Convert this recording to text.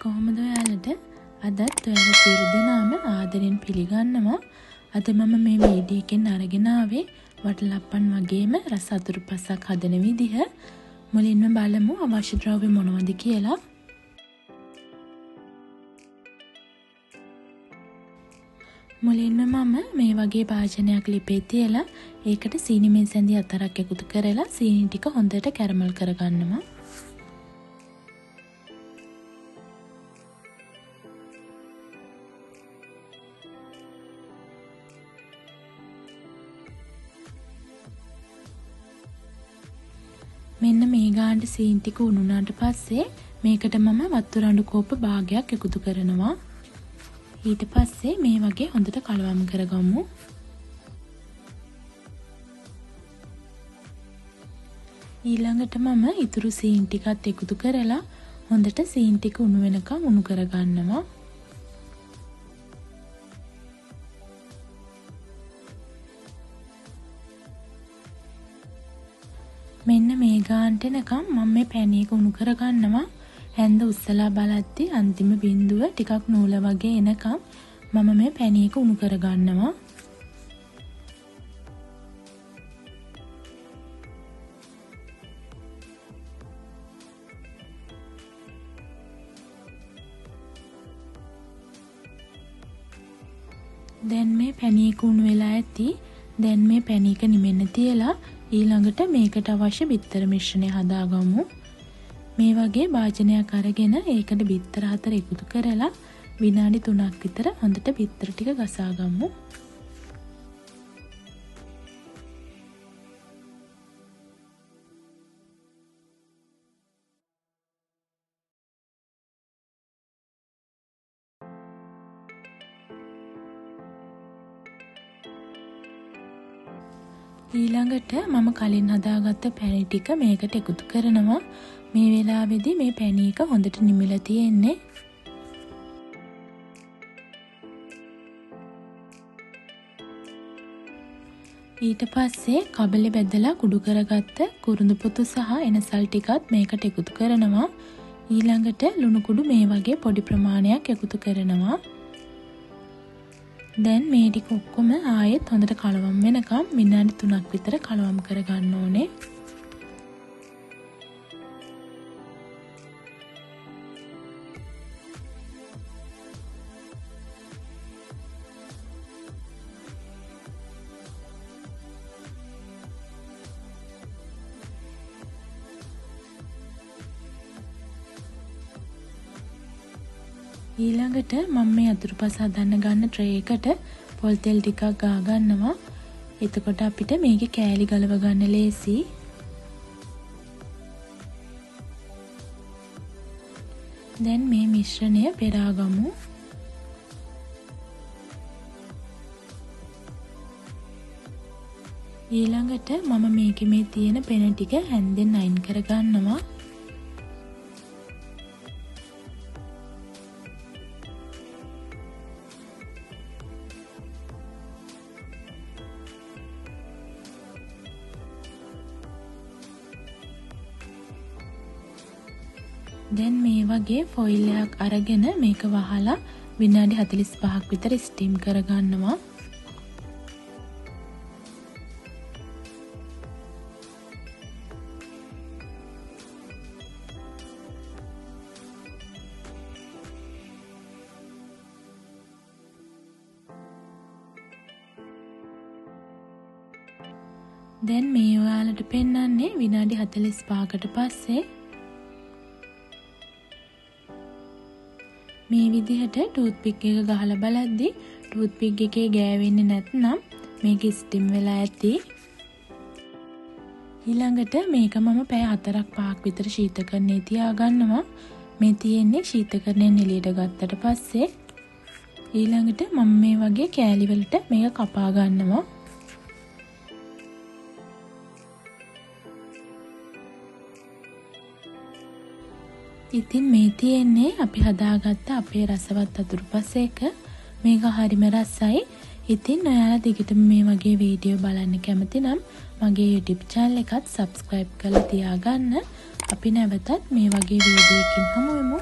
කොහොමද ඔයාලට අදත් ඔයාලා සියලු දෙනාම ආදරෙන් පිළිගන්නවා. අද මම මේ වීඩියෝ එකෙන් අරගෙන ආවේ වටලප්පන් වගේම රස අතුරුපසක් හදන විදිහ. මුලින්ම බලමු අවශ්‍ය ද්‍රව්‍ය මොනවද කියලා. මුලින්ම මම මේ වගේ භාජනයක් ලිපේ තියලා ඒකට සීනි මෙසැඳි 4ක් එකතු කරලා සීනි ටික හොඳට කැරමල් කරගන්නවා. මෙන්න මේ ගානට සීනි ටික උණුනාට පස්සේ මේකට මම වතුර අඬු කෝප්ප භාගයක් එකතු කරනවා. ඊට පස්සේ මේ වගේ හොඳට කලවම් කරගමු. ඊළඟට මම ඉතුරු සීනි ටිකත් එකතු කරලා හොඳට සීනි ටික උණු වෙනකම් උණු කරගන්නවා. මෙන්න මේ ගානට එනකම් මම මේ පැන් එක උණු කරගන්නවා. හැන්ද උස්සලා බලද්දි අන්තිම බිඳුව ටිකක් නූල වගේ එනකම් මම මේ පැන් එක උණු කරගන්නවා. දැන් මේ පැන් එක උණු වෙලා ඇති. දැන් මේ පැන් එක නිමෙන්න තියලා ඊළඟට මේකට අවශ්‍ය බිත්තර මිශ්‍රණය හදාගමු. මේ වගේ භාජනයක් අරගෙන ඒකට බිත්තර 4 එකතු කරලා විනාඩි 3ක් විතර හොඳට බිත්තර ටික ගසාගමු. ඊළඟට මම කලින් හදාගත්ත පැණි ටික මේකට එකතු කරනවා. මේ වෙලාවේදී මේ පැණි එක හොඳට නිමිලා තියෙන්නේ. ඊට පස්සේ කබලේ බෙදලා කුඩු කරගත්ත කුරුඳු පොතු සහ එනසල් ටිකත් මේකට එකතු කරනවා. ඊළඟට ලුණු කුඩු මේ වගේ පොඩි ප්‍රමාණයක් එකතු කරනවා. දැන් මේ ටික ඔක්කොම ආයෙත් හොඳට කලවම් වෙනකම් විනාඩි 3ක් විතර කලවම් කරගන්න ඕනේ. ඊළඟට මම මේ අතුරුපස හදන්න ගන්න ට්‍රේ එකට පොල් තෙල් ටිකක් ගා ගන්නවා. එතකොට අපිට මේකේ කෑලි ගලව ගන්න ලේසි. දැන් මේ මිශ්‍රණය පෙරාගමු. ඊළඟට මම මේකේ මේ තියෙන පෙන ටික හැන්දෙන් අයින් කර ගන්නවා. දැන් මේ වගේ ෆොයිල් එකක් අරගෙන මේක වහලා විනාඩි 45ක් විතර ස්ටීම් කරගන්නවා. දැන් මේ ඔයාලට පෙන්වන්නේ විනාඩි 45කට පස්සේ මේ විදිහට ටූත් පික් එක ගහලා බලද්දි ටූත් පික් එකේ ගෑවෙන්නේ නැත්නම් මේක ස්ටිම් වෙලා ඇති. ඊළඟට මේක මම පැය 4ක් 5ක් විතර ශීතකරණයේ තියාගන්නවා. මේ තියෙන්නේ ශීතකරණයෙන් එළියට ගත්තට පස්සේ ඊළඟට මම මේ වගේ කෑලි වලට මේක කපා ගන්නවා. ඉතින් මේ තියෙන්නේ අපි හදාගත්ත අපේ රසවත් අතුරුපස එක. මේක හරිම රසයි. ඉතින් ඔයාලා දිගටම මේ වගේ වීඩියෝ බලන්න කැමති නම් මගේ YouTube channel එකත් subscribe කරලා තියාගන්න. අපි නැවතත් මේ වගේ වීඩියෝ එකකින් හමු වෙමු.